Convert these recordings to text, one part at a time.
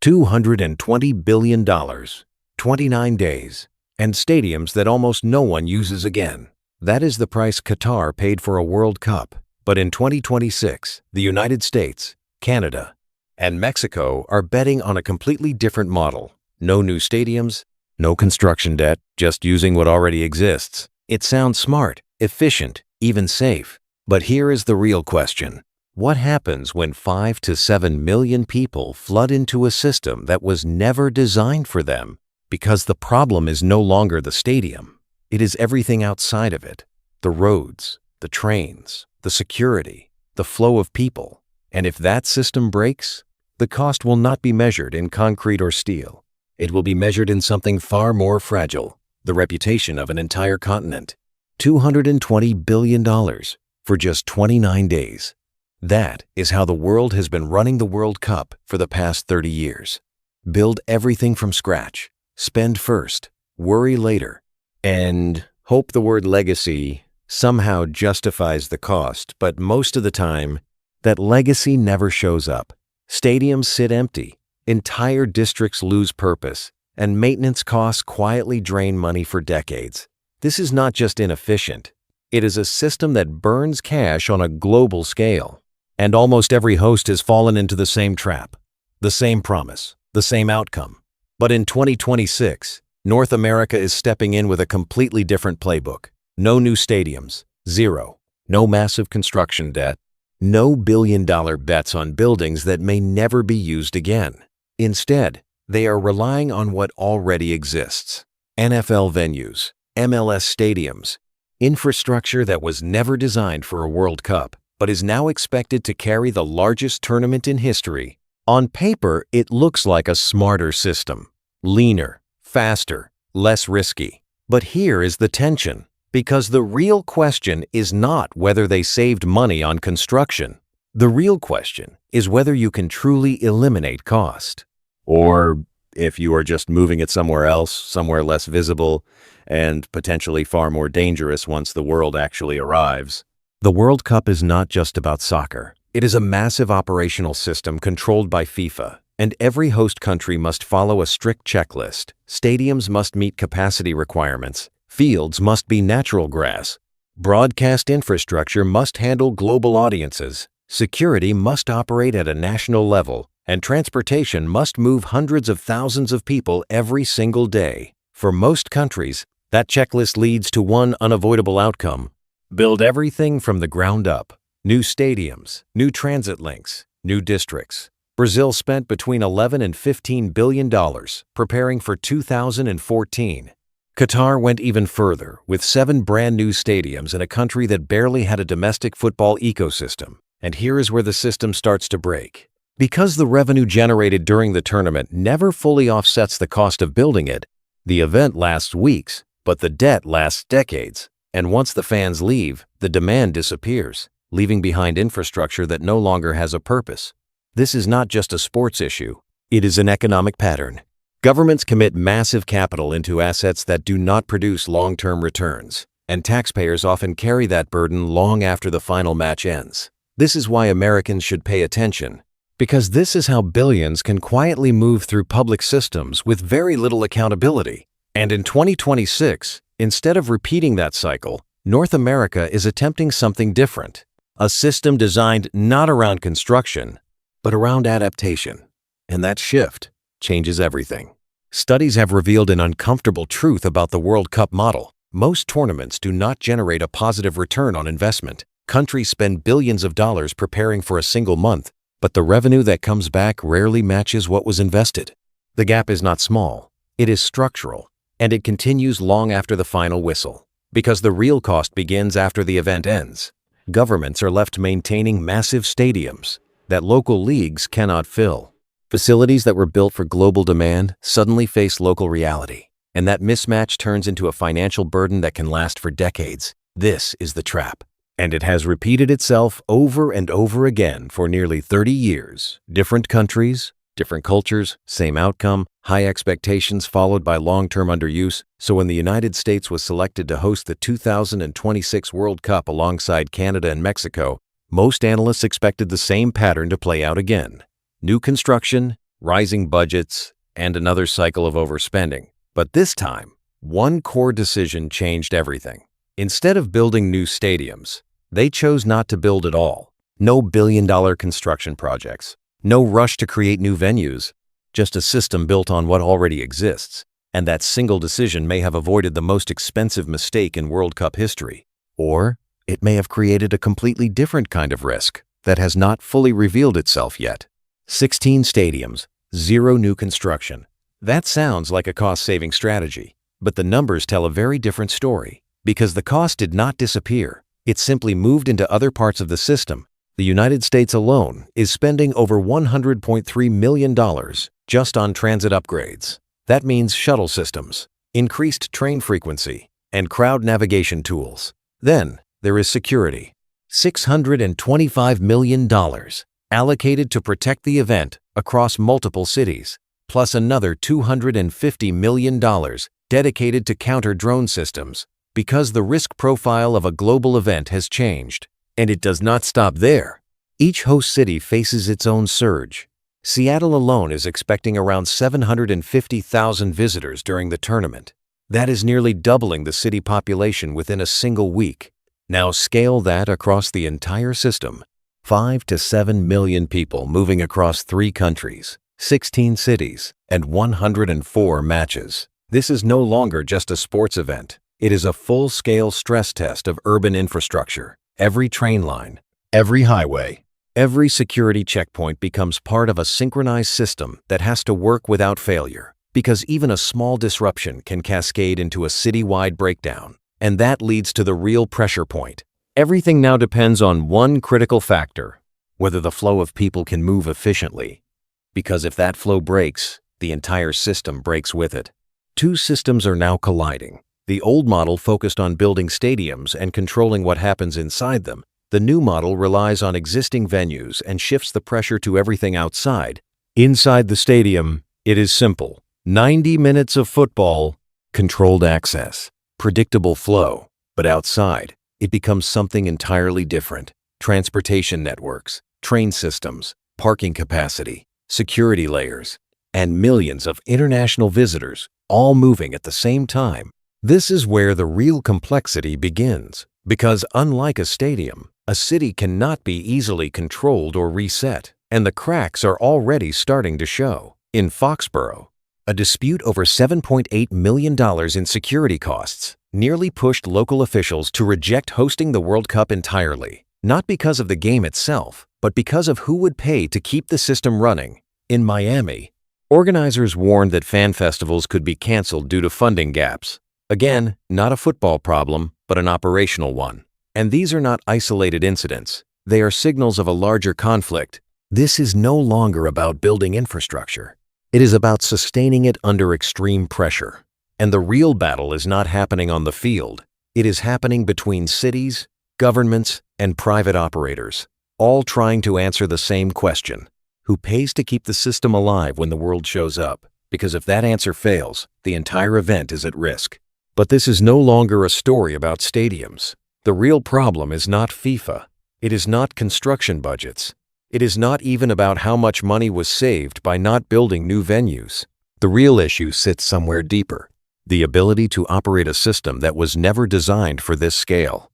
$220 billion, 29 days, and stadiums that almost no one uses again. That is the price Qatar paid for a World Cup. But in 2026, the United States, Canada, and Mexico are betting on a completely different model. No new stadiums, no construction debt, just using what already exists. It sounds smart, efficient, even safe. But here is the real question. What happens when 5 to 7 million people flood into a system that was never designed for them? Because the problem is no longer the stadium. It is everything outside of it. The roads, the trains, the security, the flow of people. And if that system breaks, the cost will not be measured in concrete or steel. It will be measured in something far more fragile, the reputation of an entire continent. $220 billion for just 29 days. That is how the world has been running the World Cup for the past 30 years. Build everything from scratch. Spend first, worry later, and hope the word legacy somehow justifies the cost, but most of the time, that legacy never shows up. Stadiums sit empty, entire districts lose purpose, and maintenance costs quietly drain money for decades. This is not just inefficient. It is a system that burns cash on a global scale. And almost every host has fallen into the same trap, the same promise, the same outcome. But in 2026, North America is stepping in with a completely different playbook. No new stadiums, zero. No massive construction debt, no billion-dollar bets on buildings that may never be used again. Instead, they are relying on what already exists. NFL venues, MLS stadiums, infrastructure that was never designed for a World Cup, but is now expected to carry the largest tournament in history. On paper, it looks like a smarter system. Leaner, faster, less risky. But here is the tension. Because the real question is not whether they saved money on construction. The real question is whether you can truly eliminate cost. Or if you are just moving it somewhere else, somewhere less visible, and potentially far more dangerous once the world actually arrives. The World Cup is not just about soccer. It is a massive operational system controlled by FIFA, and every host country must follow a strict checklist. Stadiums must meet capacity requirements. Fields must be natural grass. Broadcast infrastructure must handle global audiences. Security must operate at a national level, and transportation must move hundreds of thousands of people every single day. For most countries, that checklist leads to one unavoidable outcome. Build everything from the ground up. New stadiums, new transit links, new districts. Brazil spent between $11 and $15 billion preparing for 2014. Qatar went even further, with 7 brand new stadiums in a country that barely had a domestic football ecosystem. And here is where the system starts to break. Because the revenue generated during the tournament never fully offsets the cost of building it, the event lasts weeks, but the debt lasts decades. And once the fans leave, the demand disappears, leaving behind infrastructure that no longer has a purpose. This is not just a sports issue. It is an economic pattern. Governments commit massive capital into assets that do not produce long-term returns, and taxpayers often carry that burden long after the final match ends. This is why Americans should pay attention, because this is how billions can quietly move through public systems with very little accountability. And in 2026, instead of repeating that cycle, North America is attempting something different. A system designed not around construction, but around adaptation. And that shift changes everything. Studies have revealed an uncomfortable truth about the World Cup model. Most tournaments do not generate a positive return on investment. Countries spend billions of dollars preparing for a single month, but the revenue that comes back rarely matches what was invested. The gap is not small. It is structural, and it continues long after the final whistle. Because the real cost begins after the event ends. Governments are left maintaining massive stadiums that local leagues cannot fill. Facilities that were built for global demand suddenly face local reality, and that mismatch turns into a financial burden that can last for decades. This is the trap, and it has repeated itself over and over again for nearly 30 years. Different countries, different cultures, same outcome, high expectations followed by long-term underuse. So when the United States was selected to host the 2026 World Cup alongside Canada and Mexico, most analysts expected the same pattern to play out again. New construction, rising budgets, and another cycle of overspending. But this time, one core decision changed everything. Instead of building new stadiums, they chose not to build at all. No billion-dollar construction projects, no rush to create new venues, just a system built on what already exists. And that single decision may have avoided the most expensive mistake in World Cup history. Or it may have created a completely different kind of risk that has not fully revealed itself yet. 16 stadiums, 0 new construction. That sounds like a cost-saving strategy, but the numbers tell a very different story. Because the cost did not disappear, it simply moved into other parts of the system. The United States alone is spending over $100.3 million just on transit upgrades. That means shuttle systems, increased train frequency, and crowd navigation tools. Then there is security. $625 million allocated to protect the event across multiple cities, plus another $250 million dedicated to counter drone systems, because the risk profile of a global event has changed. And it does not stop there. Each host city faces its own surge. Seattle alone is expecting around 750,000 visitors during the tournament. That is nearly doubling the city population within a single week. Now scale that across the entire system. 5 to 7 million people moving across 3 countries, 16 cities, and 104 matches. This is no longer just a sports event. It is a full-scale stress test of urban infrastructure. Every train line, every highway, every security checkpoint becomes part of a synchronized system that has to work without failure, because even a small disruption can cascade into a city-wide breakdown. And that leads to the real pressure point. Everything now depends on one critical factor: whether the flow of people can move efficiently. Because if that flow breaks, the entire system breaks with it. 2 systems are now colliding. The old model focused on building stadiums and controlling what happens inside them. The new model relies on existing venues and shifts the pressure to everything outside. Inside the stadium, it is simple. 90 minutes of football, controlled access, predictable flow. But outside, it becomes something entirely different. Transportation networks, train systems, parking capacity, security layers, and millions of international visitors, all moving at the same time. This is where the real complexity begins, because unlike a stadium, a city cannot be easily controlled or reset, and the cracks are already starting to show. In Foxborough, a dispute over $7.8 million in security costs nearly pushed local officials to reject hosting the World Cup entirely, not because of the game itself, but because of who would pay to keep the system running. In Miami, organizers warned that fan festivals could be canceled due to funding gaps. Again, not a football problem, but an operational one. And these are not isolated incidents. They are signals of a larger conflict. This is no longer about building infrastructure. It is about sustaining it under extreme pressure. And the real battle is not happening on the field. It is happening between cities, governments, and private operators, all trying to answer the same question: who pays to keep the system alive when the world shows up? Because if that answer fails, the entire event is at risk. But this is no longer a story about stadiums. The real problem is not FIFA. It is not construction budgets. It is not even about how much money was saved by not building new venues. The real issue sits somewhere deeper: the ability to operate a system that was never designed for this scale.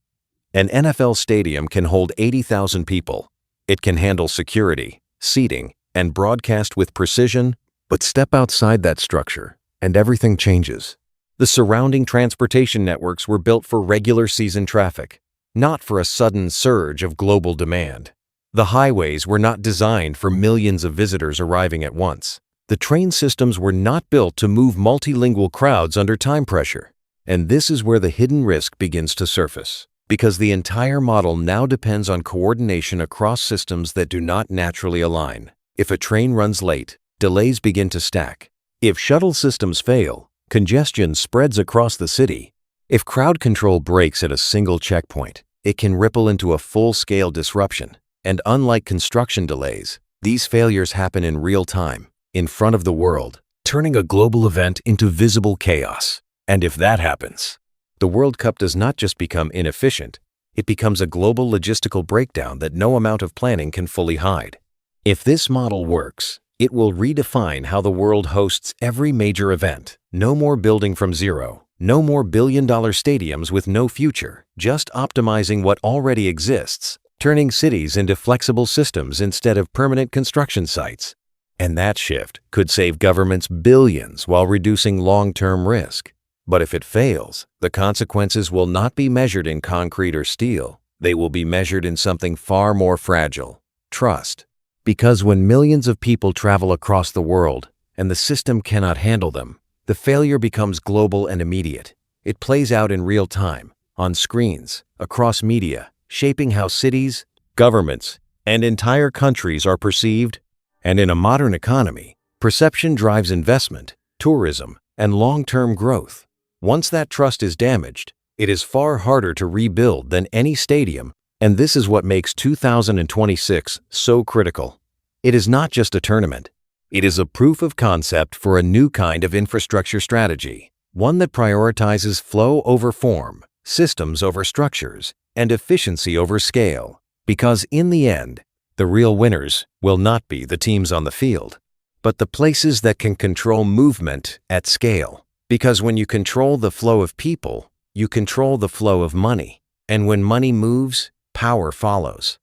An NFL stadium can hold 80,000 people. It can handle security, seating, and broadcast with precision, but step outside that structure, and everything changes. The surrounding transportation networks were built for regular season traffic, not for a sudden surge of global demand. The highways were not designed for millions of visitors arriving at once. The train systems were not built to move multilingual crowds under time pressure. And this is where the hidden risk begins to surface, because the entire model now depends on coordination across systems that do not naturally align. If a train runs late, delays begin to stack. If shuttle systems fail, congestion spreads across the city. If crowd control breaks at a single checkpoint, it can ripple into a full-scale disruption. And unlike construction delays, these failures happen in real time, in front of the world, turning a global event into visible chaos. And if that happens, the World Cup does not just become inefficient, it becomes a global logistical breakdown that no amount of planning can fully hide. If this model works, It will redefine how the world hosts every major event. No more building from zero. No more billion-dollar stadiums with no future. Just optimizing what already exists, turning cities into flexible systems instead of permanent construction sites. And that shift could save governments billions while reducing long-term risk. But if it fails, the consequences will not be measured in concrete or steel. They will be measured in something far more fragile: trust. Because when millions of people travel across the world and the system cannot handle them, the failure becomes global and immediate. It plays out in real time, on screens, across media, shaping how cities, governments, and entire countries are perceived. And in a modern economy, perception drives investment, tourism, and long-term growth. Once that trust is damaged, it is far harder to rebuild than any stadium. And this is what makes 2026 so critical. It is not just a tournament. It is a proof of concept for a new kind of infrastructure strategy, one that prioritizes flow over form, systems over structures, and efficiency over scale. Because in the end, the real winners will not be the teams on the field, but the places that can control movement at scale. Because when you control the flow of people, you control the flow of money. And when money moves, power follows.